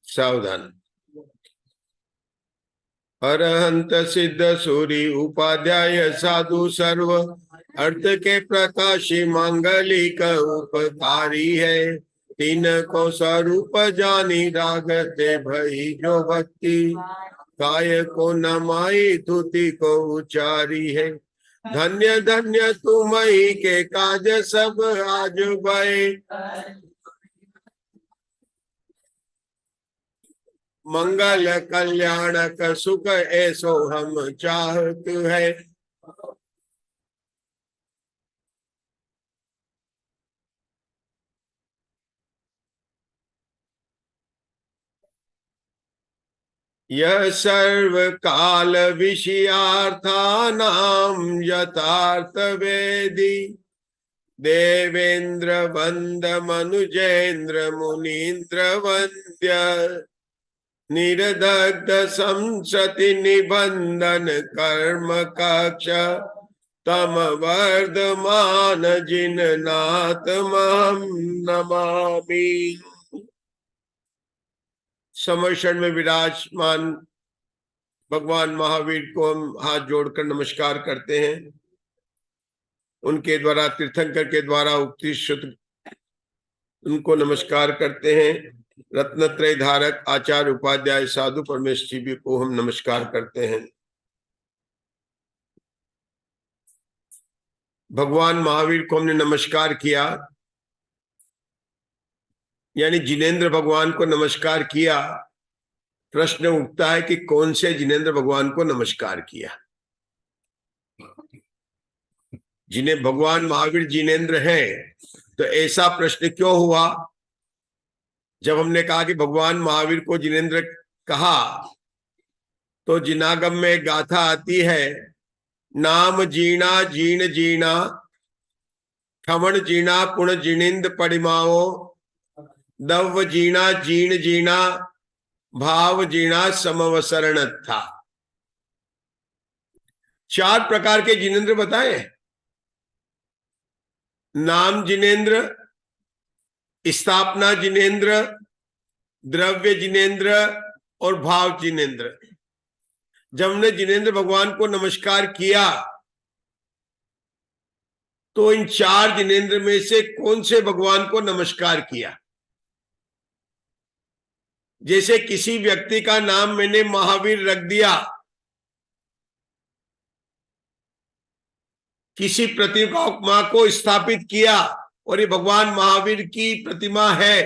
सावधान। अरहंत सिद्ध सूरी उपाध्याय साधु सर्व अर्थ के प्रकाशी मांगलिक उपकारी है। तीन को स्वरूप जानी रागते भई जो भक्ति काय को नमाई तुति को उचारी है। धन्य धन्य तुम ही के काज सब आज भय मंगल कल्याणक सुख ऐसो हम चाहत है। यह सर्व काल विषयार्थानां यथार्थ वेदी देवेंद्र वंद मनुजेन्द्र मुनीन्द्र वंद्य निर्दग्ध संसति निबंधन कर्म कक्ष तम वर्धमान जिन नाथ महम नमामि। समर्षण में विराजमान भगवान महावीर को हम हाथ जोड़कर नमस्कार करते हैं। उनके द्वारा तीर्थंकर के द्वारा उक्ति शुद्ध उनको नमस्कार करते हैं। रत्नत्रय धारक आचार्य उपाध्याय साधु परमेश जी को हम नमस्कार करते हैं। भगवान महावीर को हमने नमस्कार किया, यानी जिनेंद्र भगवान को नमस्कार किया। प्रश्न उठता है कि कौन से जिनेंद्र भगवान को नमस्कार किया। जिन्हें भगवान महावीर जिनेंद्र हैं, तो ऐसा प्रश्न क्यों हुआ? जब हमने कहा कि भगवान महावीर को जिनेंद्र कहा, तो जिनागम में गाथा आती है, नाम जीना जीण जीना ठमण जीना पुण जिनिंद परिमाओ दव जीना जीण जीना भाव जीना समवसरण था। 4 प्रकार के जिनेंद्र बताए। नाम जिनेंद्र, स्थापना जिनेंद्र, द्रव्य जिनेंद्र और भाव जिनेंद्र। जब हमने जिनेंद्र भगवान को नमस्कार किया, तो इन 4 जिनेंद्र में से कौन से भगवान को नमस्कार किया? जैसे किसी व्यक्ति का नाम मैंने महावीर रख दिया, किसी प्रतिमा को स्थापित किया और ये भगवान महावीर की प्रतिमा है।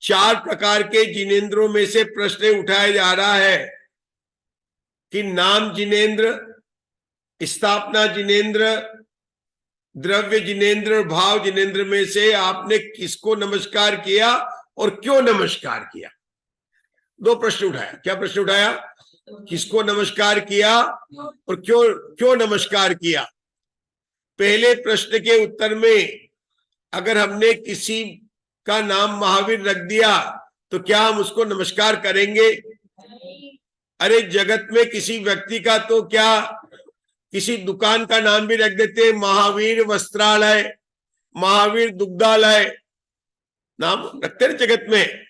4 प्रकार के जिनेंद्रों में से प्रश्न उठाया जा रहा है कि नाम जिनेंद्र, स्थापना जिनेंद्र, द्रव्य जिनेंद्र और भाव जिनेंद्र में से आपने किसको नमस्कार किया और क्यों नमस्कार किया? 2 प्रश्न उठाया। क्या प्रश्न उठाया? किसको नमस्कार किया और क्यों नमस्कार किया। पहले प्रश्न के उत्तर में अगर हमने किसी का नाम महावीर रख दिया, तो क्या हम उसको नमस्कार करेंगे? अरे जगत में किसी व्यक्ति का तो क्या, किसी दुकान का नाम भी रख देते हैं, महावीर वस्त्रालय, महावीर दुग्धालय, नाम रखते हैं जगत में।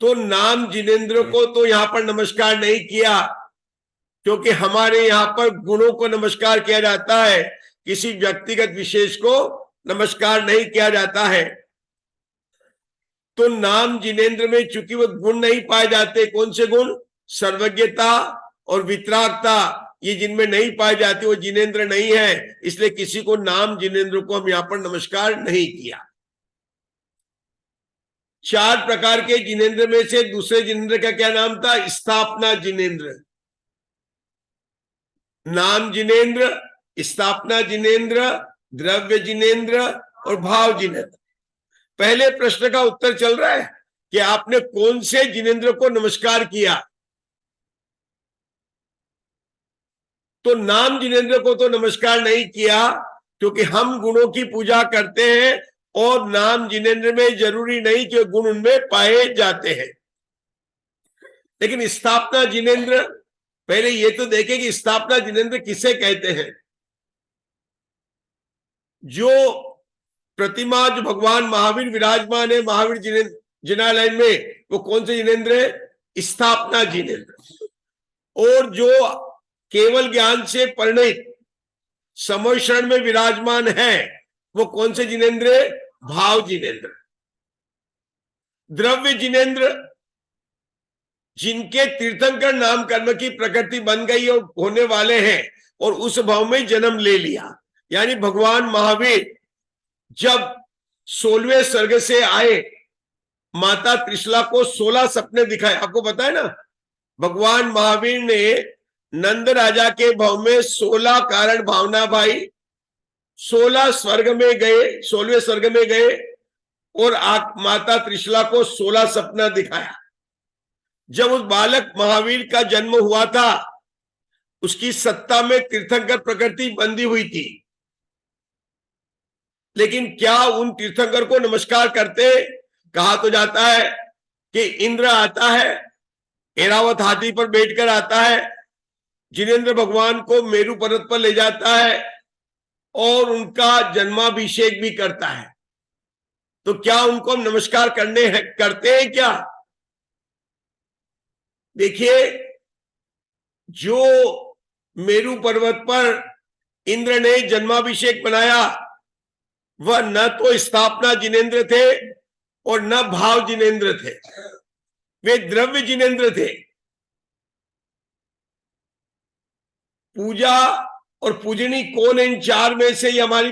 तो नाम जिनेंद्र को तो यहां पर नमस्कार नहीं किया, क्योंकि हमारे यहां पर गुणों को नमस्कार किया जाता है, किसी व्यक्तिगत विशेष को नमस्कार नहीं किया जाता है। तो नाम जिनेंद्र में चूंकि वो गुण नहीं पाए जाते, कौन से गुण? सर्वज्ञता और वितरागता, ये जिनमें नहीं पाए जाते वो जिनेंद्र नहीं है। इसलिए किसी को नाम जिनेंद्र को हम यहां पर नमस्कार नहीं किया। 4 प्रकार के जिनेंद्र में से दूसरे जिनेंद्र का क्या नाम था? स्थापना जिनेंद्र। नाम जिनेन्द्र, स्थापना जिनेन्द्र, द्रव्य जिनेन्द्र और भाव जिनेन्द्र। पहले प्रश्न का उत्तर चल रहा है कि आपने कौन से जिनेन्द्र को नमस्कार किया। तो नाम जिनेन्द्र को तो नमस्कार नहीं किया, क्योंकि हम गुणों की पूजा करते हैं और नाम जिनेन्द्र में जरूरी नहीं कि गुण उनमें पाए जाते हैं। लेकिन स्थापना जिनेन्द्र, पहले ये तो देखें कि स्थापना जिनेन्द्र किसे कहते हैं। जो प्रतिमा जो भगवान महावीर विराजमान है महावीर जिनालय में, वो कौन से जिनेन्द्र है? स्थापना जिनेन्द्र। और जो केवल ज्ञान से परिणित समोषण में विराजमान है, वो कौन से जिनेन्द्र है? भाव जिनेन्द्र। द्रव्य जिनेन्द्र, जिनके तीर्थंकर नाम कर्म की प्रकृति बन गई और होने वाले हैं और उस भाव में जन्म ले लिया। यानी भगवान महावीर जब 16वें स्वर्ग से आए, माता त्रिशला को 16 सपने दिखाए। आपको पता है ना, भगवान महावीर ने नंद राजा के भाव में 16 कारण भावना भाई, 16 स्वर्ग में गए, 16वें स्वर्ग में गए और माता त्रिशला को 16 सपना दिखाया। जब उस बालक महावीर का जन्म हुआ था, उसकी सत्ता में तीर्थंकर प्रकृति बंधी हुई थी। लेकिन क्या उन तीर्थंकर को नमस्कार करते? कहा तो जाता है कि इंद्र आता है, ऐरावत हाथी पर बैठकर आता है, जिनेन्द्र भगवान को मेरू पर्वत पर ले जाता है और उनका जन्माभिषेक भी करता है। तो क्या उनको हम नमस्कार करते हैं क्या? देखिए, जो मेरू पर्वत पर इंद्र ने जन्माभिषेक बनाया, वह न तो स्थापना जिनेन्द्र थे और न भाव जिनेन्द्र थे, वे द्रव्य जिनेन्द्र थे। पूजा और पूजनी कौन इन चार में से, ये हमारी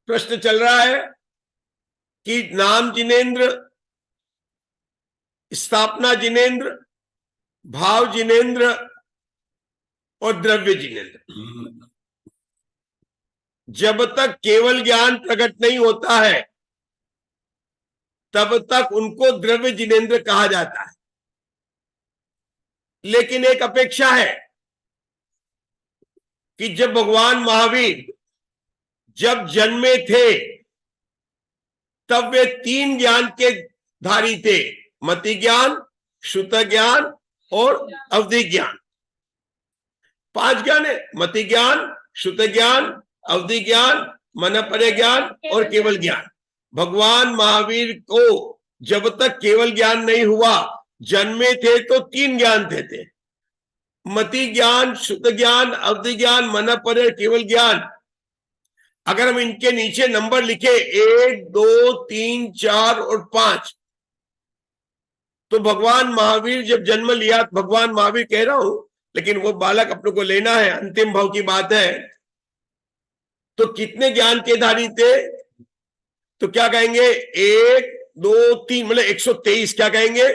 प्रश्न चल रहा है कि नाम जिनेन्द्र, स्थापना जिनेन्द्र, भाव जिनेन्द्र और द्रव्य जिनेन्द्र। जब तक केवल ज्ञान प्रकट नहीं होता है, तब तक उनको द्रव्य जिनेन्द्र कहा जाता है। लेकिन एक अपेक्षा है कि जब भगवान महावीर जब जन्मे थे, तब वे 3 ज्ञान के धारी थे, मति ज्ञान, श्रुत ज्ञान और अवधि ज्ञान। 5 ज्ञान है, मति ज्ञान, श्रुत ज्ञान, अवधि ज्ञान, मन परे ज्ञान और केवल ज्ञान। भगवान महावीर को जब तक केवल ज्ञान नहीं हुआ, जन्मे थे तो 3 ज्ञान थे, मति ज्ञान, शुद्ध ज्ञान, अवधि ज्ञान, मन परे केवल ज्ञान। अगर हम इनके नीचे नंबर लिखे 1, 2, 3, 4 और 5, तो भगवान महावीर जब जन्म लिया, भगवान महावीर कह रहा हूं, लेकिन वो बालक अपने को लेना है, अंतिम भाव की बात है, तो कितने ज्ञान के धारी थे? तो क्या कहेंगे? 1, 2, 3, मतलब 123। क्या कहेंगे?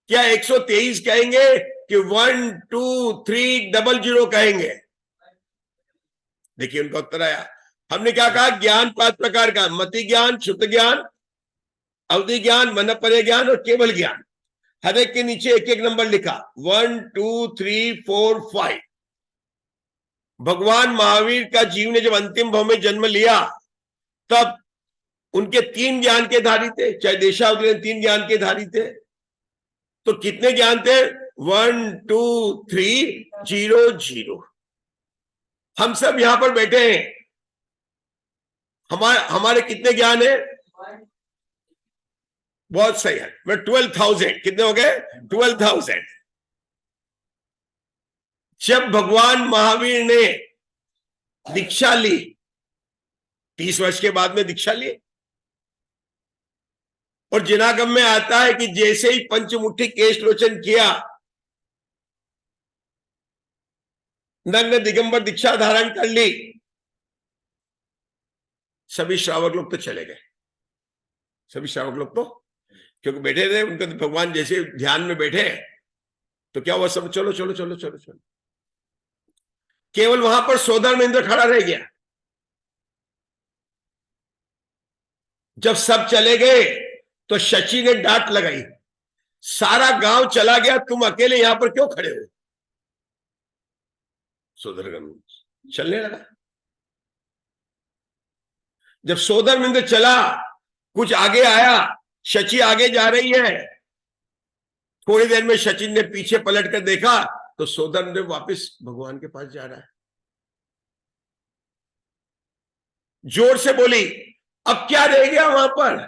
क्या 123 कहेंगे कि 1, 2, 3, 00 कहेंगे? देखिए उनका उत्तर आया। हमने क्या कहा? ज्ञान 5 प्रकार का, मति ज्ञान, शुद्ध ज्ञान, अवधि ज्ञान, मन परे ज्ञान और केवल ज्ञान। हर एक के नीचे एक एक नंबर लिखा, 1, 2, 3, 4, 5। भगवान महावीर का जीव ने जब अंतिम भाव में जन्म लिया, तब उनके 3 ज्ञान के धारी थे, चाहे देशावधि 3 ज्ञान के धारी थे। तो कितने ज्ञान थे? 1, 2, 3, 0, 0। हम सब यहां पर बैठे हैं, हमारे कितने ज्ञान है? बहुत सही है, मैं 12,000। कितने हो गए? 12,000। जब भगवान महावीर ने दीक्षा ली, 30 वर्ष के बाद में दीक्षा ली, और जिनागम में आता है कि जैसे ही पंचमुट्ठी केश लोचन किया, नग्न दिगंबर दीक्षा धारण कर ली, सभी श्रावक लोग तो चले गए। सभी श्रावक लोग तो, क्योंकि बैठे थे, उनके तो भगवान जैसे ध्यान में बैठे, तो क्या हुआ? सब चलो चलो चलो चलो चलो। केवल वहां पर सोधर्मेंद्र खड़ा रह गया। जब सब चले गए तो शची ने डांट लगाई, सारा गांव चला गया, तुम अकेले यहां पर क्यों खड़े हो? सोधर्मेंद्र चलने लगा। जब सोधर्मेंद्र चला, कुछ आगे आया, शची आगे जा रही है, थोड़ी देर में सचिन ने पीछे पलट कर देखा तो सोधर्मेंद्र वापस भगवान के पास जा रहा है। जोर से बोली, अब क्या रह गया वहां पर?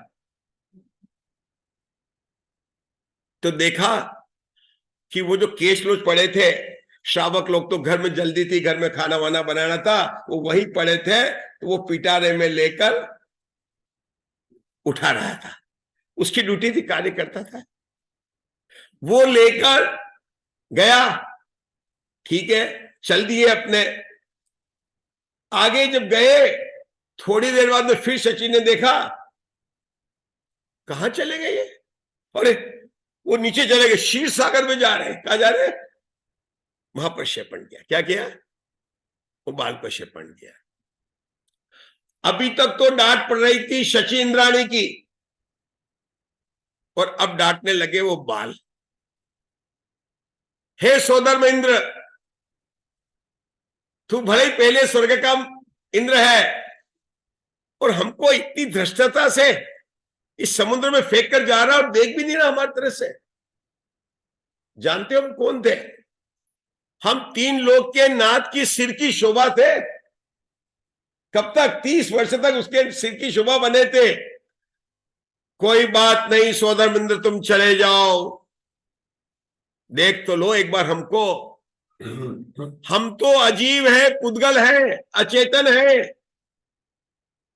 तो देखा कि वो जो केश लोच पड़े थे, श्रावक लोग तो घर में जल्दी थी, घर में खाना वाना बनाना था, वो वहीं पड़े थे, तो वो पिटारे में लेकर उठा रहा था। उसकी ड्यूटी थी, कार्य करता था। वो लेकर गया, ठीक है, चल दिए अपने आगे। जब गए थोड़ी देर बाद में फिर सचिन ने देखा, कहां चले गए ये? अरे वो नीचे चले गए, क्षीर सागर में जा रहे हैं। कहा जा रहे हैं? महाप्रक्षेपण किया। क्या किया? वो बाल प्रक्षेपण किया। अभी तक तो डांट पड़ रही थी शची इंद्राणी की, और अब डांटने लगे वो बाल। हे सोधर्मेंद्र, तू भले ही पहले स्वर्ग का इंद्र है, और हमको इतनी धृष्टता से इस समुद्र में फेंक कर जा रहा और देख भी नहीं रहा हमारी तरह से। जानते हो हम कौन थे? हम 3 लोग के नाथ की सिर की शोभा थे। कब तक? 30 वर्ष तक उसके सिर की शोभा बने थे। कोई बात नहीं सोधर्मेंद्र, तुम चले जाओ, देख तो लो एक बार हमको। हम तो अजीब है, पुद्गल है, अचेतन है,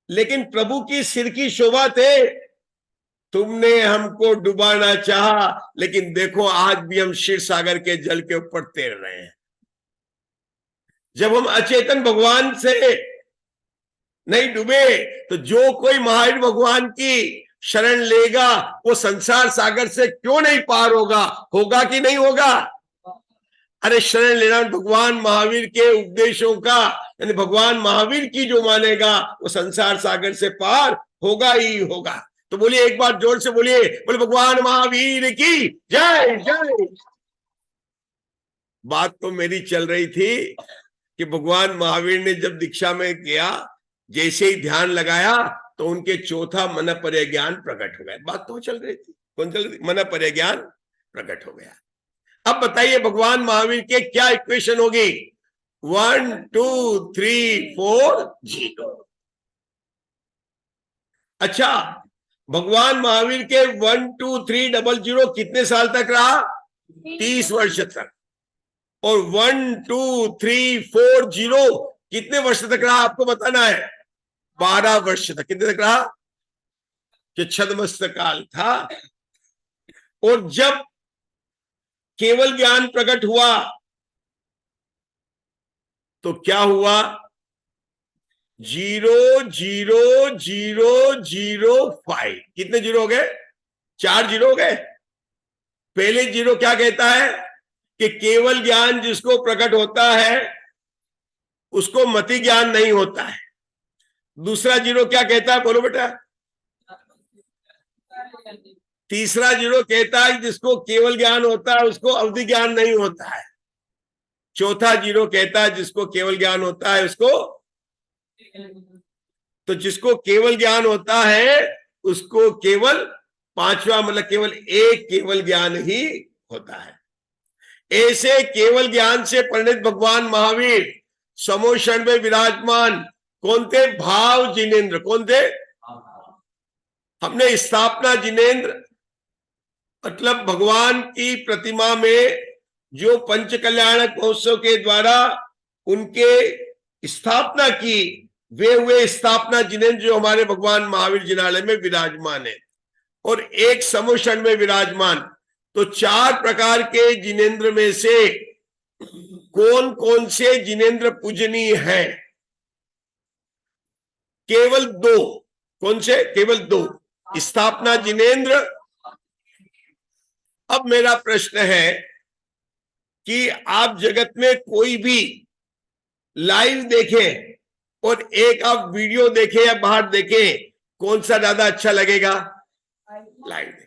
लेकिन प्रभु की सिर की शोभा थे। तुमने हमको डुबाना चाहा, लेकिन देखो आज भी हम क्षीर सागर के जल के ऊपर तैर रहे हैं। जब हम अचेतन भगवान से नहीं डूबे, तो जो कोई महावीर भगवान की शरण लेगा वो संसार सागर से क्यों नहीं पार होगा? होगा कि नहीं होगा? अरे शरण लेना भगवान महावीर के उपदेशों का, यानी भगवान महावीर की जो मानेगा वो संसार सागर से पार होगा ही होगा। तो बोलिए एक बार जोर से बोलिए, बोले भगवान महावीर की जय जय। बात तो मेरी चल रही थी कि भगवान महावीर ने जब दीक्षा में किया, जैसे ही ध्यान लगाया तो उनके चौथा मन पर ज्ञान प्रकट हो गया। बात तो चल रही थी, कौन चल रही? मन पर ज्ञान प्रकट हो गया। अब बताइए भगवान महावीर के क्या इक्वेशन होगी? 1 2 3 4 0। अच्छा, भगवान महावीर के 1 2 3 0 कितने साल तक रहा? 30 वर्ष तक। और 1 2 3 4 0 कितने वर्ष तक रहा? आपको बताना है। 12 वर्ष तक। कितने तक रहा? कि छद्मस्त काल था। और जब केवल ज्ञान प्रकट हुआ तो क्या हुआ? 0.0005। कितने जीरो हो गए? 4 जीरो हो गए। पहले जीरो क्या कहता है कि केवल ज्ञान जिसको प्रकट होता है उसको मति ज्ञान नहीं होता है। दूसरा जीरो क्या कहता है? बोलो बेटा। तीसरा जीरो कहता है जिसको केवल ज्ञान होता है उसको अवधि ज्ञान नहीं होता है। चौथा जीरो कहता है जिसको केवल ज्ञान होता है उसको, तो जिसको केवल ज्ञान होता है उसको केवल पांचवा मतलब केवल एक केवल ज्ञान ही होता है। ऐसे केवल ज्ञान से परिणित भगवान महावीर समोषण में विराजमान कौन थे? भाव जिनेन्द्र। कौन थे? हमने स्थापना जिनेन्द्र मतलब भगवान की प्रतिमा में जो पंच कल्याणक महोत्सव के द्वारा उनके स्थापना की, वे हुए स्थापना जिनेन्द्र जो हमारे भगवान महावीर जिनालय में विराजमान है। और एक समोषण में विराजमान। तो 4 प्रकार के जिनेन्द्र में से कौन कौन से जिनेन्द्र पूजनीय है? केवल 2। कौन से? केवल 2। स्थापना जिनेन्द्र। अब मेरा प्रश्न है कि आप जगत में कोई भी लाइव देखें और एक आप वीडियो देखें या बाहर देखें, कौन सा ज्यादा अच्छा लगेगा? लाइव देखें।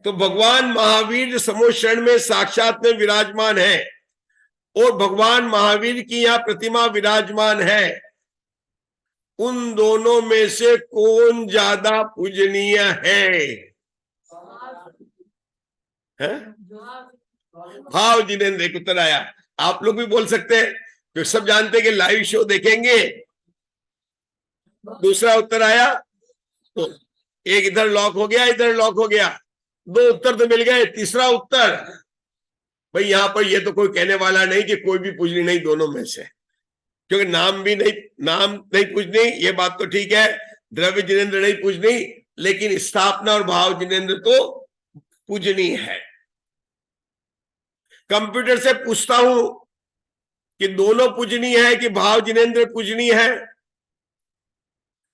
तो भगवान महावीर समोशरण में साक्षात में विराजमान है और भगवान महावीर की यहां प्रतिमा विराजमान है, उन दोनों में से कौन ज्यादा पूजनीय है? भाव जिनेंद्र एक उत्तर आया। आप लोग भी बोल सकते हैं, तो सब जानते हैं कि लाइव शो देखेंगे। दूसरा उत्तर आया, तो एक इधर लॉक हो गया, इधर लॉक हो गया, दो उत्तर तो मिल गए। तीसरा उत्तर, भाई यहां पर ये तो कोई कहने वाला नहीं कि कोई भी पूजनी नहीं, दोनों में से, क्योंकि नाम नहीं पूजनी, ये बात तो ठीक है। द्रव्य जिनेंद्र नहीं पूजनी, लेकिन स्थापना और भाव जिनेंद्र तो पूजनी है। कंप्यूटर से पूछता हूं कि दोनों पूजनी है कि भाव जिनेंद्र पूजनी है,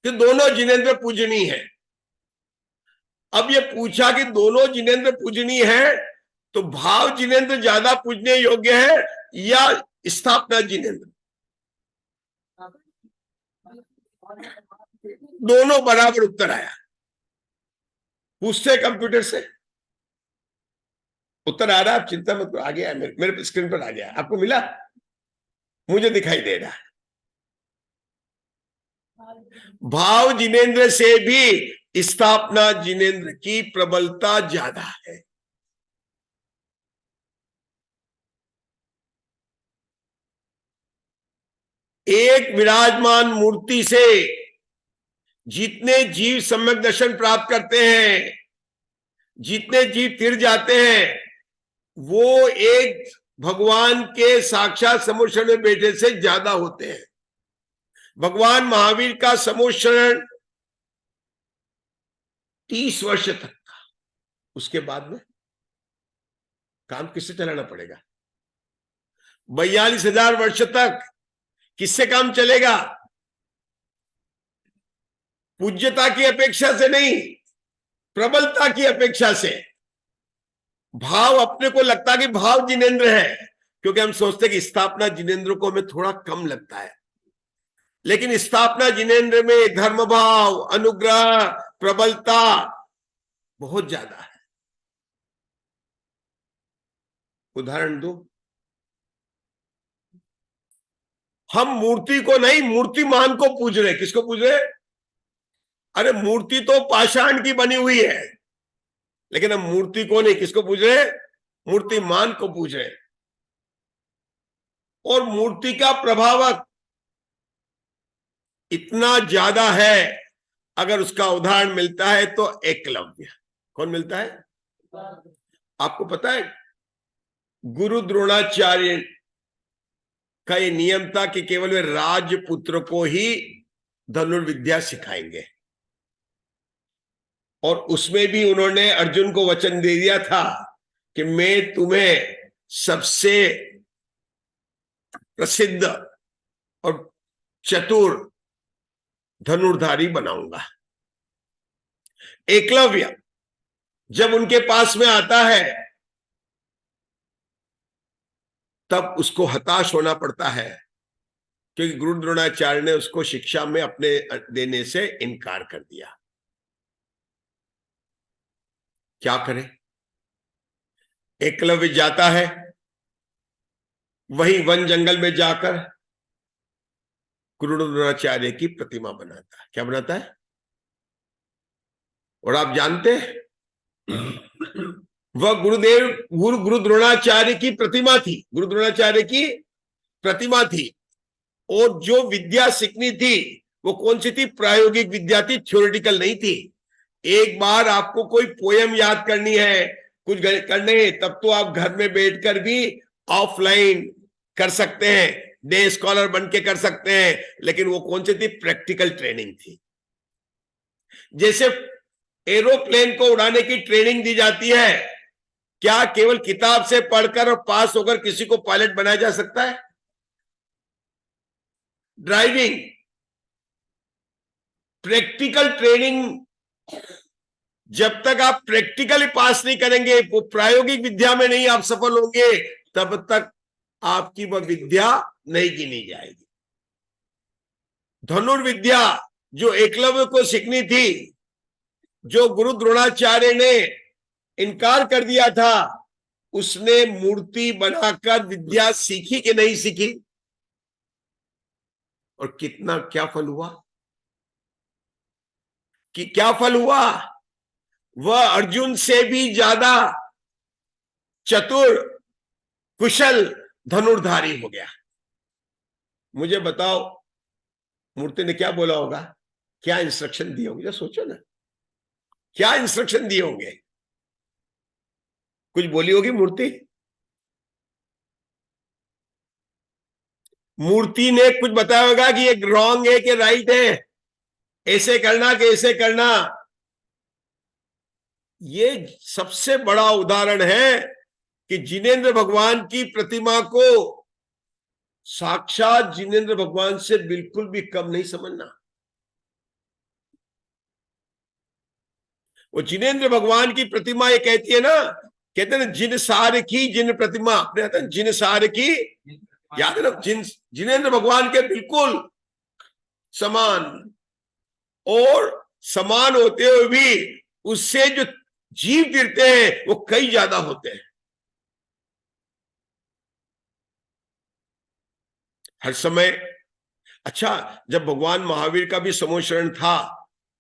कि दोनों जिनेंद्र पूजनी है। अब ये पूछा कि दोनों जिनेंद्र पूजनी है, तो भाव जिनेंद्र ज्यादा पूजने योग्य है या स्थापना जिनेंद्र? दोनों बराबर उत्तर आया। पूछते कंप्यूटर से, उत्तर आ रहा है, आप चिंता मत करो, आ गया मेरे स्क्रीन पर आ गया। आपको मिला? मुझे दिखाई दे रहा है। भाव जिनेंद्र से भी स्थापना जिनेंद्र की प्रबलता ज्यादा है। एक विराजमान मूर्ति से जितने जीव सम्यक दर्शन प्राप्त करते हैं, जितने जीव तिर जाते हैं, वो एक भगवान के साक्षात समोशरण में बैठे से ज्यादा होते हैं। भगवान महावीर का समोशरण 30 वर्ष तक था, उसके बाद में काम किससे चलाना पड़ेगा? 42,000 वर्ष तक किससे काम चलेगा? पूज्यता की अपेक्षा से नहीं, प्रबलता की अपेक्षा से। भाव अपने को लगता कि भाव जिनेंद्र है, क्योंकि हम सोचते कि स्थापना जिनेंद्र को हमें थोड़ा कम लगता है, लेकिन स्थापना जिनेंद्र में धर्म भाव, अनुग्रह, प्रबलता बहुत ज्यादा है। उदाहरण दो, हम मूर्ति को नहीं, मूर्तिमान को पूज रहे। किसको पूज रहे? अरे मूर्ति तो पाषाण की बनी हुई है, लेकिन हम मूर्ति को नहीं, किसको पूज रहे? मूर्तिमान को पूज रहे। और मूर्ति का प्रभावक इतना ज्यादा है, अगर उसका उदाहरण मिलता है तो एकलव्य। कौन मिलता है? आपको पता है, गुरु द्रोणाचार्य का ये नियम था कि केवल वे राजपुत्र को ही धनुर्विद्या सिखाएंगे, और उसमें भी उन्होंने अर्जुन को वचन दे दिया था कि मैं तुम्हें सबसे प्रसिद्ध और चतुर धनुर्धारी बनाऊंगा। एकलव्य जब उनके पास में आता है, तब उसको हताश होना पड़ता है, क्योंकि गुरु द्रोणाचार्य ने उसको शिक्षा में अपने देने से इनकार कर दिया। क्या करे? एकलव्य जाता है, वही वन जंगल में जाकर गुरु द्रोणाचार्य की प्रतिमा बनाता है। क्या बनाता है? और आप जानते हैं, वह गुरु द्रोणाचार्य की प्रतिमा थी, गुरु द्रोणाचार्य की प्रतिमा थी। और जो विद्या सीखनी थी वो कौन सी थी? प्रायोगिक विद्या थी, थ्योरेटिकल नहीं थी। एक बार आपको कोई पोयम याद करनी है, कुछ करने, तब तो आप घर में बैठकर भी ऑफलाइन कर सकते हैं, डे स्कॉलर बन के कर सकते हैं, लेकिन वो कौन सी थी? प्रैक्टिकल ट्रेनिंग थी। जैसे एरोप्लेन को उड़ाने की ट्रेनिंग दी जाती है, क्या केवल किताब से पढ़कर और पास होकर किसी को पायलट बनाया जा सकता है? ड्राइविंग, प्रैक्टिकल ट्रेनिंग, जब तक आप प्रैक्टिकली पास नहीं करेंगे, वो प्रायोगिक विद्या में नहीं आप सफल होंगे, तब तक आपकी वह विद्या नहीं गिनी जाएगी। धनुर्विद्या जो एकलव्य को सीखनी थी, जो गुरु द्रोणाचार्य ने इनकार कर दिया था, उसने मूर्ति बनाकर विद्या सीखी कि नहीं सीखी? और कितना क्या फल हुआ? कि क्या फल हुआ? वह अर्जुन से भी ज्यादा चतुर कुशल धनुर्धारी हो गया। मुझे बताओ, मूर्ति ने क्या बोला होगा? क्या इंस्ट्रक्शन दिए होंगे? सोचो ना, क्या इंस्ट्रक्शन दिए होंगे? कुछ बोली होगी मूर्ति? मूर्ति ने कुछ बताया होगा कि ये रॉन्ग है कि राइट है, ऐसे करना कि ऐसे करना? ये सबसे बड़ा उदाहरण है कि जिनेंद्र भगवान की प्रतिमा को साक्षात जिनेंद्र भगवान से बिल्कुल भी कम नहीं समझना। वो जिनेंद्र भगवान की प्रतिमा ये कहती है ना, कहते हैं जिन सार की जिन प्रतिमा, अपने आता है जिन सार की, याद है ना, जिनेंद्र भगवान के बिल्कुल समान, और समान होते हुए भी उससे जो जीव गिरते हैं वो कई ज्यादा होते हैं। हर समय। अच्छा, जब भगवान महावीर का भी समोशरण था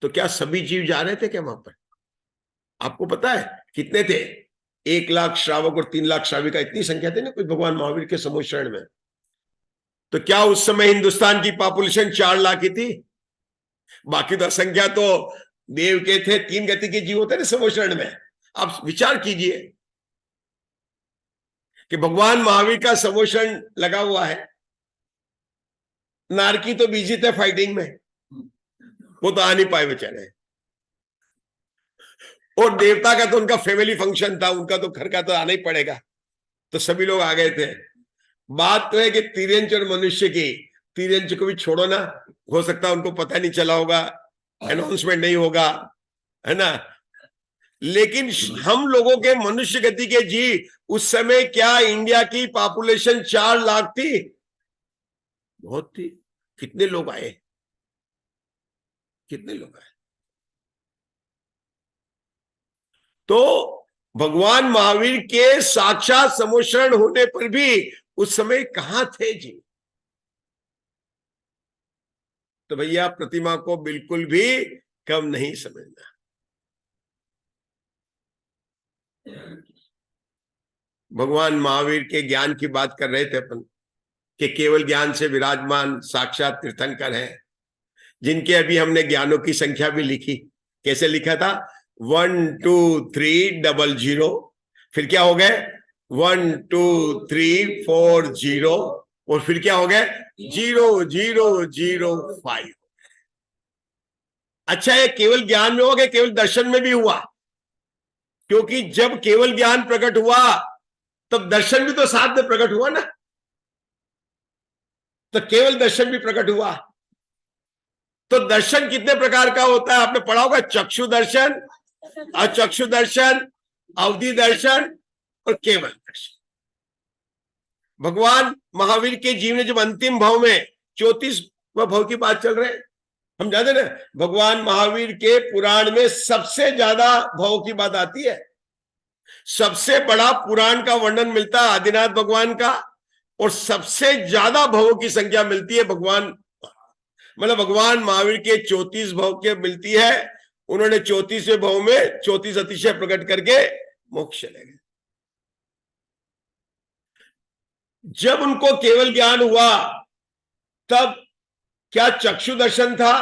तो क्या सभी जीव जा रहे थे क्या वहां पर? आपको पता है कितने थे? 1,00,000 श्रावक और 3,00,000 श्राविका, इतनी संख्या थी ना कोई भगवान महावीर के समोशरण में। तो क्या उस समय हिंदुस्तान की पॉपुलेशन 4,00,000 की थी? बाकी तो संख्या तो देव के थे, 3 गति के जीव होते ना समोशरण में। आप विचार कीजिए कि भगवान महावीर का समोशरण लगा हुआ है, नारकी तो बिजी थे फाइटिंग में, वो तो आ नहीं पाए बेचारे, और देवता का तो उनका फैमिली फंक्शन था, उनका तो घर का तो आना ही पड़ेगा, तो सभी लोग आ गए थे। बात तो है कि तिर्यंच और मनुष्य की, तिर्यंच को भी छोड़ो ना, हो सकता है उनको पता नहीं चला होगा, अनाउंसमेंट नहीं होगा, है ना, लेकिन हम लोगों के मनुष्य गति के जी, उस समय क्या इंडिया की पॉपुलेशन 4,00,000 थी? बहुत थी। कितने लोग आए? कितने लोग आए? तो भगवान महावीर के साक्षात समोशरण होने पर भी उस समय कहां थे जी? तो भैया प्रतिमा को बिल्कुल भी कम नहीं समझना। भगवान महावीर के ज्ञान की बात कर रहे थे अपन, कि केवल ज्ञान से विराजमान साक्षात तीर्थंकर है, जिनके अभी हमने ज्ञानों की संख्या भी लिखी। कैसे लिखा था? 1 2 3 00, फिर क्या हो गए? 1 2 3 4 0, और फिर क्या हो गए? 0 0 0 5। अच्छा, ये केवल ज्ञान में हो गया, केवल दर्शन में भी हुआ, क्योंकि जब केवल ज्ञान प्रकट हुआ तब दर्शन भी तो साथ में प्रकट हुआ ना, तो केवल दर्शन भी प्रकट हुआ। तो दर्शन कितने प्रकार का होता है? आपने पढ़ा होगा, चक्षु दर्शन, अचक्षु दर्शन, अवधि दर्शन और केवल दर्शन। भगवान महावीर के जीवन जब अंतिम भाव में 34वां भाव की बात चल रहे हैं, हम जानते ना, भगवान महावीर के पुराण में सबसे ज्यादा भाव की बात आती है। सबसे बड़ा पुराण का वर्णन मिलता है आदिनाथ भगवान का, और सबसे ज्यादा भावों की संख्या मिलती है भगवान, मतलब भगवान महावीर के 34 भाव के मिलती है। उन्होंने 34वें भाव में 34 अतिशय प्रकट करके मोक्ष चले गए। जब उनको केवल ज्ञान हुआ तब क्या चक्षु दर्शन था,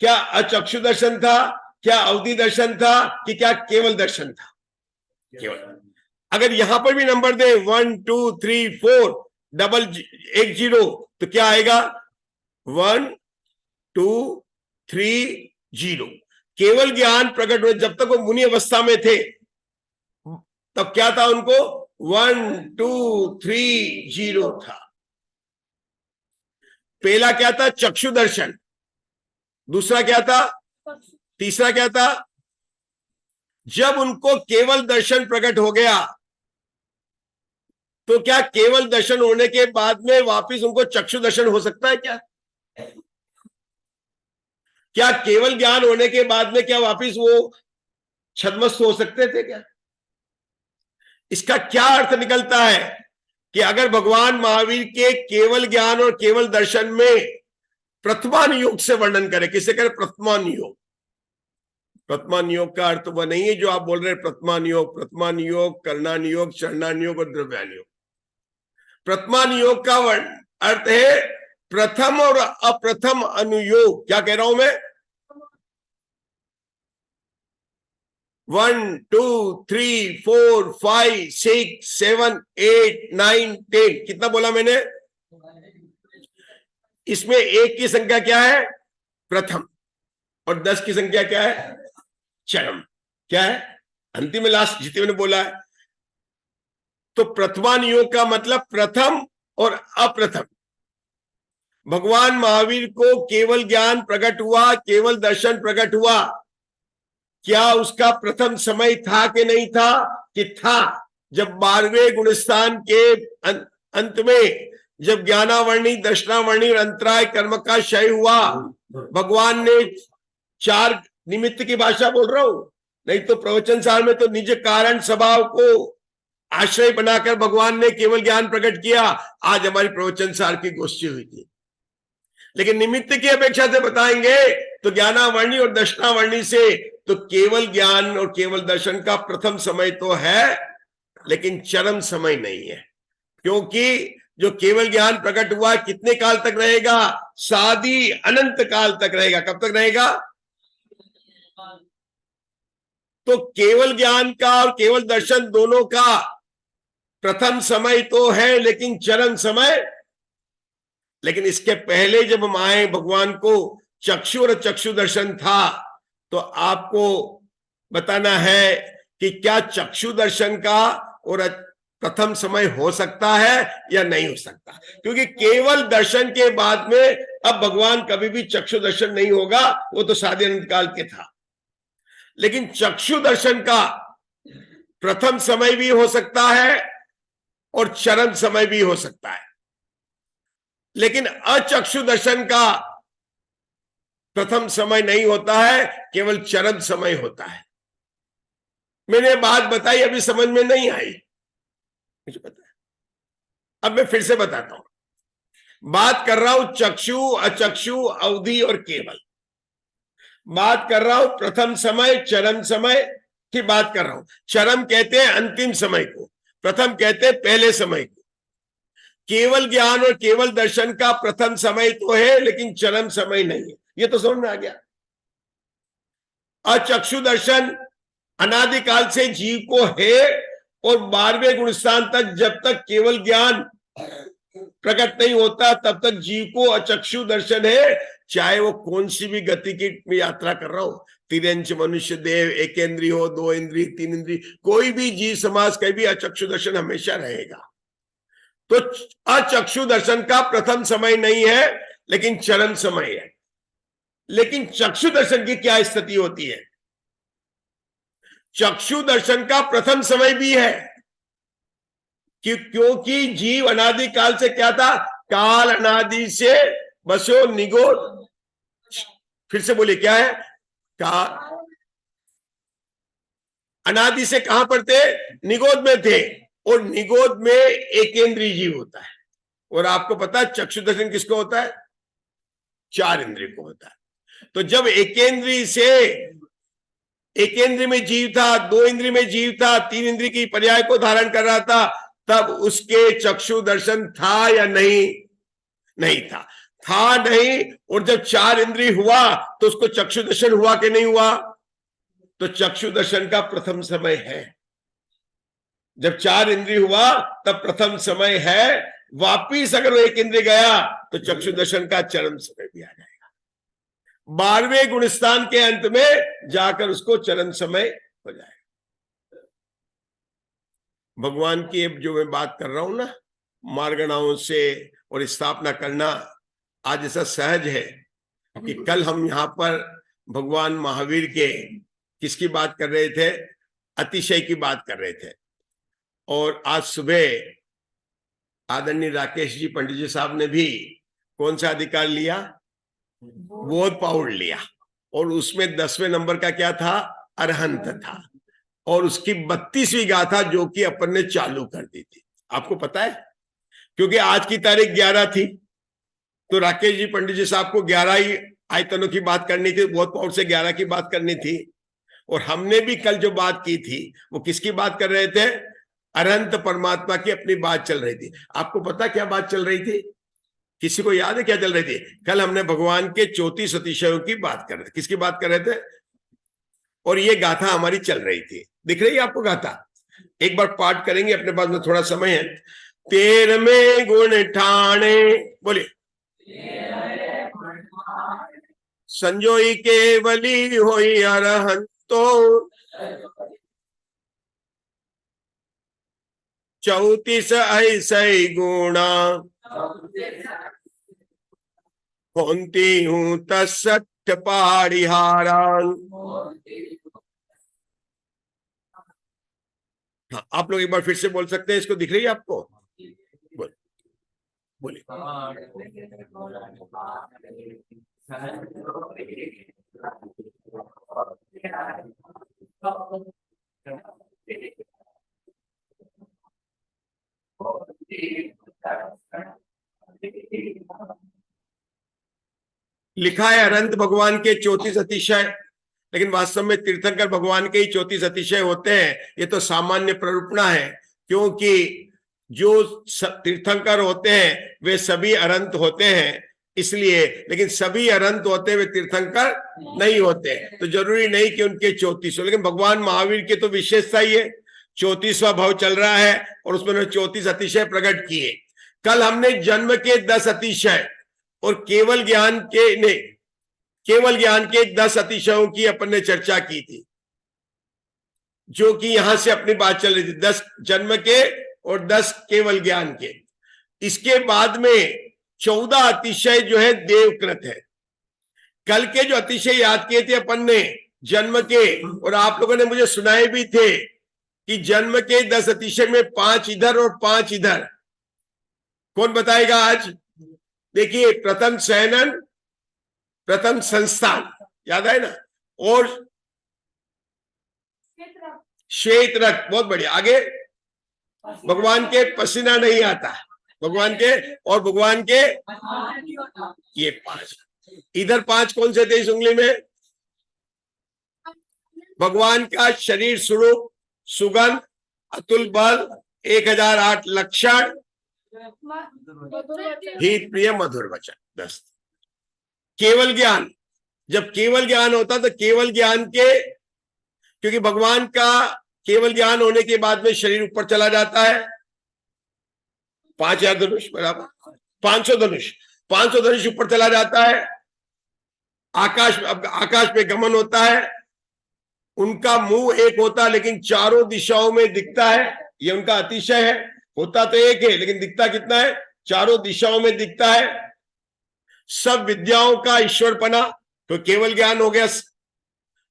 क्या अचक्षु दर्शन था, क्या अवधि दर्शन था, कि क्या केवल दर्शन था? केवल। अगर यहां पर भी नंबर दे 1 2 3 4 1 0, तो क्या आएगा? 1 2 3 0। केवल ज्ञान प्रकट हुए, जब तक वो मुनि अवस्था में थे तब क्या था उनको? 1 2 3 0 था। पहला क्या था? चक्षु दर्शन। दूसरा क्या था? तीसरा क्या था? जब उनको केवल दर्शन प्रकट हो गया तो क्या केवल दर्शन होने के बाद में वापिस उनको चक्षु दर्शन हो सकता है क्या? क्या केवल ज्ञान होने के बाद में क्या वापिस वो छद्मस्त हो सकते थे क्या? इसका क्या अर्थ निकलता है कि अगर भगवान महावीर के केवल ज्ञान और केवल दर्शन में प्रथमान योग से वर्णन करें, किसे करें? प्रथमान योग। प्रथमान योग का अर्थ वह नहीं है जो आप बोल रहे हैं प्रथमान योग। प्रथमान योग, करणान योग, चरणान योग और द्रव्यान योग। प्रथमान योग का अर्थ है प्रथम और अप्रथम अनुयोग। क्या कह रहा हूं मैं? 1 2 3 4 5 6 7 8 9 10 कितना बोला मैंने? इसमें 1 की संख्या क्या है? प्रथम। और 10 की संख्या क्या है? चरम। क्या है? अंतिम में लास्ट जितने मैंने बोला है। तो प्रथमान योग का मतलब प्रथम और अप्रथम। भगवान महावीर को केवल ज्ञान प्रकट हुआ, केवल दर्शन प्रकट हुआ, क्या उसका प्रथम समय था कि नहीं था? कि था। जब 12वें गुणस्थान के अंत में जब ज्ञानावर्णी, दर्शनावर्णी और अंतराय कर्म का क्षय हुआ, भगवान ने 4 निमित्त की भाषा बोल रहा हूं, नहीं तो प्रवचन सार में तो निज कारण स्वभाव को आश्रय बनाकर भगवान ने केवल ज्ञान प्रकट किया। आज हमारी प्रवचन सार की गोष्ठी हुई थी, लेकिन निमित्त की अपेक्षा से बताएंगे तो ज्ञानावर्णी और दर्शनावर्णी से तो केवल ज्ञान और केवल दर्शन का प्रथम समय तो है, लेकिन चरम समय नहीं है। क्योंकि जो केवल ज्ञान प्रकट हुआ कितने काल तक रहेगा? सादी अनंत काल तक रहेगा। कब तक रहेगा? तो केवल ज्ञान का और केवल दर्शन दोनों का प्रथम समय तो है, लेकिन चरम समय। लेकिन इसके पहले जब हम आए, भगवान को चक्षु और चक्षु दर्शन था, तो आपको बताना है कि क्या चक्षु दर्शन का और प्रथम समय हो सकता है या नहीं हो सकता। क्योंकि केवल दर्शन के बाद में अब भगवान कभी भी चक्षु दर्शन नहीं होगा, वो तो सादे अनंत काल के था। लेकिन चक्षु दर्शन का प्रथम समय भी हो सकता है और चरम समय भी हो सकता है। लेकिन अचक्षु दर्शन का प्रथम समय नहीं होता है, केवल चरम समय होता है। मैंने बात बताई, अभी समझ में नहीं आई, मुझे पता है। अब मैं फिर से बताता हूं। बात कर रहा हूं चक्षु, अचक्षु, अवधि और केवल। बात कर रहा हूं प्रथम समय, चरम समय की बात कर रहा हूं। चरम कहते हैं अंतिम समय को, प्रथम कहते हैं पहले समय को। केवल ज्ञान और केवल दर्शन का प्रथम समय तो है, लेकिन चरम समय नहीं है। ये तो समझ में आ गया। अचक्षु दर्शन अनादिकाल से जीव को है, और 12वें गुणस्थान तक जब तक केवल ज्ञान प्रकट नहीं होता तब तक जीव को अचक्षु दर्शन है, चाहे वो कौन सी भी गति की यात्रा कर रहा हो। तिरंच मनुष्य देव, एक इंद्रिय हो, 2 इंद्रिय, 3 इंद्रिय, कोई भी जीव समाज का भी अचक्षु दर्शन हमेशा रहेगा। तो अचक्षु दर्शन का प्रथम समय नहीं है, लेकिन चरम समय है। लेकिन चक्षु दर्शन की क्या स्थिति होती है? चक्षु दर्शन का प्रथम समय भी है, क्योंकि जीव अनादि काल से क्या था? काल अनादि से बसो निगोद। फिर से बोलिए, क्या है? काल अनादि से कहां पर थे? निगोद में थे। और निगोद में एकेंद्रीय जीव होता है। और आपको पता है चक्षु दर्शन किसको होता है? 4 इंद्रिय को होता है। तो जब एकेंद्रीय से एकेंद्रीय में जीव था, 2 इंद्रिय में जीव था, 3 इंद्रिय की पर्याय को धारण कर रहा था, तब उसके चक्षु दर्शन था या नहीं? नहीं था। था नहीं। और जब 4 इंद्रिय हुआ तो उसको चक्षु दर्शन हुआ कि नहीं हुआ? तो चक्षु दर्शन का प्रथम समय है। जब 4 इंद्रिय हुआ तब प्रथम समय है। वापिस अगर वो 1 इंद्रिय गया तो चक्षु दर्शन का चरम समय भी आ जाएगा। 12वें गुणस्थान के अंत में जाकर उसको चरम समय हो जाएगा। भगवान की जो मैं बात कर रहा हूं ना, मार्गणाओं से और स्थापना करना आज ऐसा सहज है कि कल हम यहां पर भगवान महावीर के किसकी बात कर रहे थे? अतिशय की बात कर रहे थे। और आज सुबह आदरणीय राकेश जी पंडित जी साहब ने भी कौन सा अधिकार लिया? बोध पाउड लिया, और उसमें 10वें नंबर का क्या था? अरहंत था, और उसकी 32वीं गाथा जो कि अपन ने चालू कर दी थी। आपको पता है, क्योंकि आज की तारीख 11 थी, तो राकेश जी पंडित जी साहब को 11 ही आयतनों की बात करनी थी, बोध पाउड से 11 की बात करनी थी। और हमने भी कल जो बात की थी वो किसकी बात कर रहे थे? अनंत परमात्मा की अपनी बात चल रही थी। आपको पता क्या बात चल रही थी? किसी को याद है क्या चल रही थी? कल हमने भगवान के 34 अतिशयों की बात कर रहे थे। किसकी बात कर रहे थे? और ये गाथा हमारी चल रही थी। दिख रही है आपको गाथा? एक बार पाठ करेंगे, अपने पास में थोड़ा समय है। 13वें गुण ठाणे, बोलिए। संजोई केवली होई अरहंतो, 34 ऐसे गुणा, होती हूं तत्सठ पारिहारान। हाँ, आप लोग एक बार फिर से बोल सकते हैं, इसको दिख रही है आपको? बोलिए। लिखा है अनंत भगवान के 34 अतिशय, लेकिन वास्तव में तीर्थंकर भगवान के ही 34 अतिशय होते हैं। ये तो सामान्य प्ररूपणा है, क्योंकि जो तीर्थंकर होते हैं वे सभी अनंत होते हैं, इसलिए। लेकिन सभी अनंत होते हुए तीर्थंकर नहीं होते, तो जरूरी नहीं कि उनके 34 हो। लेकिन भगवान महावीर की तो विशेषता ही है, 34वां भाव चल रहा है और उसमें 34 अतिशय प्रकट किए। कल हमने जन्म के 10 अतिशय और केवल ज्ञान के 10 अतिशयों की अपन ने चर्चा की थी, जो कि यहां से अपनी बात चल रही थी। 10 जन्म के और 10 केवल ज्ञान के। इसके बाद में 14 अतिशय जो है देवकृत है। कल के जो अतिशय याद किए थे अपन ने जन्म के, और आप लोगों ने मुझे सुनाए भी थे कि जन्म के 10 अतिशय में 5 इधर और 5 इधर। कौन बताएगा आज? देखिए, प्रथम शयनन, प्रथम संस्थान, याद है ना, और श्वेत रक्त, बहुत बढ़िया। आगे भगवान के पसीना नहीं आता, भगवान के, और भगवान के ये 5। इधर 5 कौन से थे इस उंगली में? भगवान का शरीर स्वरूप, सुगंध, अतुल बल, 1008 लक्षण, हित प्रिय मधुर वचन, 10। केवल ज्ञान, जब केवल ज्ञान होता तो केवल ज्ञान के, क्योंकि भगवान का केवल ज्ञान होने के बाद में शरीर ऊपर चला जाता है। 5000 धनुष बराबर 500 धनुष, 500 धनुष ऊपर चला जाता है। आकाश में गमन होता है। उनका मुंह एक होता है लेकिन चारों दिशाओं में दिखता है, ये उनका अतिशय है। होता तो एक है लेकिन दिखता कितना है? चारों दिशाओं में दिखता है। सब विद्याओं का ईश्वरपना, तो केवल ज्ञान हो गया।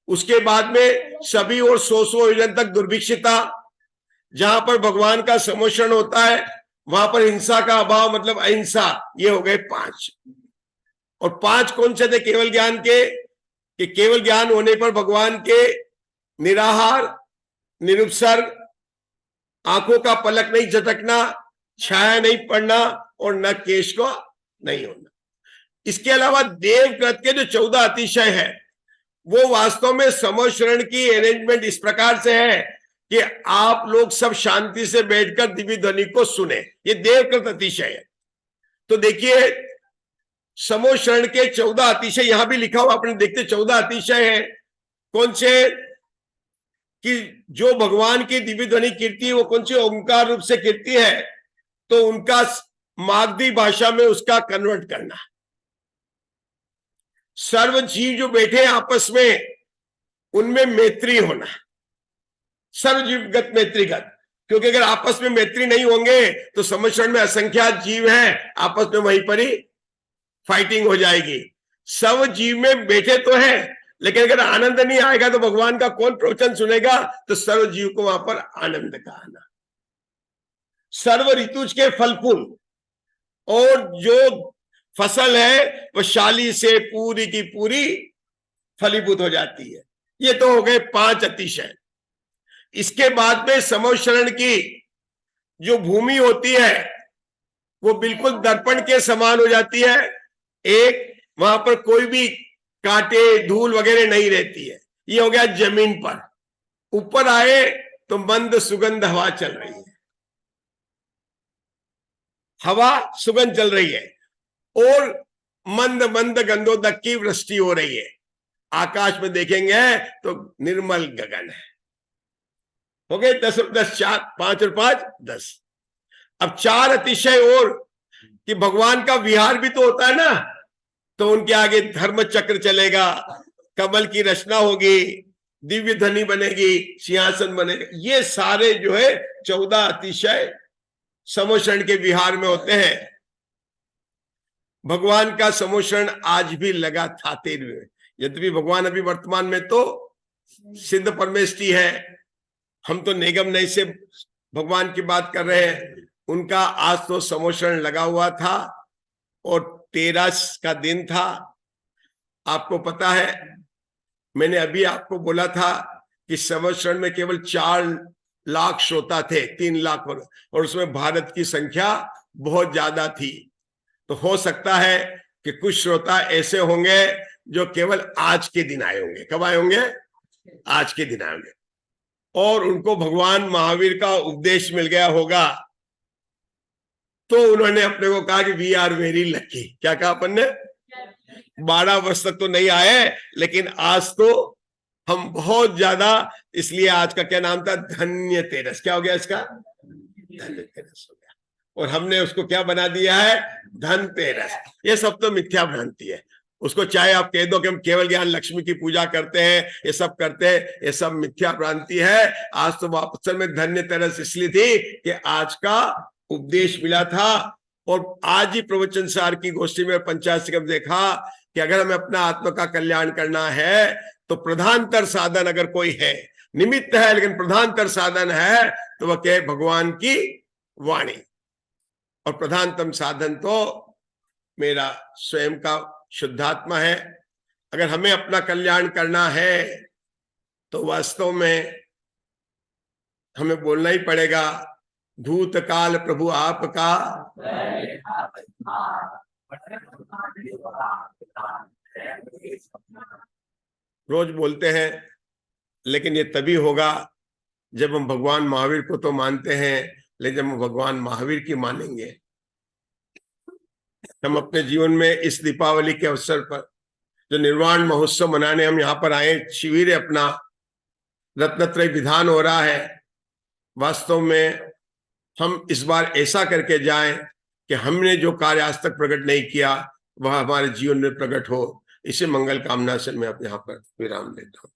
उसके बाद में सभी और 100 योजन तक दुर्भिक्षिता, जहां पर भगवान का समोषण होता है वहां पर हिंसा का अभाव, मतलब अहिंसा। ये हो गए 5। और 5 कौन से थे केवल ज्ञान के? कि केवल ज्ञान होने पर भगवान के निराहार, निरुपसर्ग, आंखों का पलक नहीं झटकना, छाया नहीं पड़ना, और न केश को नहीं होना। इसके अलावा देवकृत के जो 14 अतिशय है वो वास्तव में समोशरण की अरेंजमेंट इस प्रकार से है कि आप लोग सब शांति से बैठकर दिव्य ध्वनि को सुने। ये देवकृत अतिशय है। तो देखिए, समोशरण के 14 अतिशय यहां भी लिखा हुआ अपने देखते। 14 अतिशय है कौन से? कि जो भगवान की दिव्य ध्वनि कीर्ति है वो कौन सी? ओंकार रूप से कीर्ति है, तो उनका मागधी भाषा में उसका कन्वर्ट करना। सर्व जीव जो बैठे आपस में, उनमें मैत्री होना, सर्वजीवगत मैत्रीगत। क्योंकि अगर आपस में मैत्री नहीं होंगे तो समोशरण में असंख्यात जीव हैं, आपस में वहीं पर ही फाइटिंग हो जाएगी। सब जीव में बैठे तो हैं, लेकिन अगर आनंद नहीं आएगा तो भगवान का कौन प्रवचन सुनेगा? तो सर्व जीव को वहां पर आनंद का आना। सर्व ऋतुज के फल फूल, और जो फसल है वह शाली से पूरी की पूरी फलीभूत हो जाती है। ये तो हो गए 5 अतिशय। इसके बाद में समोशरण की जो भूमि होती है वो बिल्कुल दर्पण के समान हो जाती है। एक, वहां पर कोई भी कांटे धूल वगैरह नहीं रहती है। ये हो गया जमीन पर। ऊपर आए तो मंद सुगंध हवा चल रही है, हवा सुगंध चल रही है, और मंद मंद गंधोदक की वृष्टि हो रही है। आकाश में देखेंगे तो निर्मल गगन है। हो गए 10 और 10, 4, 5 और 5 10। अब 4 अतिशय और कि भगवान का विहार भी तो होता है ना, तो उनके आगे धर्म चक्र चलेगा, कमल की रचना होगी, दिव्य धनी बनेगी, सिंहासन बनेगा। ये सारे जो है 14 अतिशय समोशरण के विहार में होते हैं। भगवान का समोशरण आज भी लगा था तेरे में, यद्यपि भगवान अभी वर्तमान में तो सिद्ध परमेष्ठी है, हम तो निगम नहीं से भगवान की बात कर रहे हैं। उनका आज तो समोशरण लगा हुआ था और 13 का दिन था। आपको पता है, मैंने अभी आपको बोला था कि समोशरण में केवल 4 लाख श्रोता थे, 3 लाख, और उसमें भारत की संख्या बहुत ज्यादा थी। तो हो सकता है कि कुछ श्रोता ऐसे होंगे जो केवल आज के दिन आए होंगे। कब आए होंगे? आज के दिन आए होंगे, और उनको भगवान महावीर का उपदेश मिल गया होगा, तो उन्होंने अपने को कहा कि वी आर वेरी लकी। क्या कहा अपन ने? 12 वर्ष तक तो नहीं आए, लेकिन आज तो हम बहुत ज्यादा, इसलिए आज का क्या नाम था? धन्य तेरस। क्या हो गया इसका? धन्य तेरस हो गया, और हमने उसको क्या बना दिया है? धन तेरस। ये सब तो मिथ्या भ्रांति है। उसको चाहे आप कह दो कि हम केवल ज्ञान लक्ष्मी की पूजा करते हैं, ये सब करते हैं, ये सब मिथ्या भ्रांति है। आज तो वापस में धन्य तेरस इसलिए थी कि आज का उपदेश मिला था। और आज ही प्रवचन सार की गोष्ठी में 85 कब देखा कि अगर हमें अपना आत्मा का कल्याण करना है तो प्रधानतर साधन अगर कोई है, निमित्त है लेकिन प्रधानतर साधन है, तो वह क्या है? भगवान की वाणी। और प्रधानतम साधन तो मेरा स्वयं का शुद्धात्मा है। अगर हमें अपना कल्याण करना है तो वास्तव में हमें बोलना ही पड़ेगा, भूतकाल प्रभु आपका, रोज बोलते हैं, लेकिन ये तभी होगा जब हम भगवान महावीर को तो मानते हैं, लेकिन जब हम भगवान महावीर की मानेंगे। हम अपने जीवन में इस दीपावली के अवसर पर जो निर्वाण महोत्सव मनाने हम यहाँ पर आए, शिविर अपना रत्नत्रय विधान हो रहा है, वास्तव में हम इस बार ऐसा करके जाएं कि हमने जो कार्य आज तक प्रकट नहीं किया वह हमारे जीवन में प्रकट हो। इसे मंगल कामना से मैं अपने यहाँ पर विराम देता हूँ।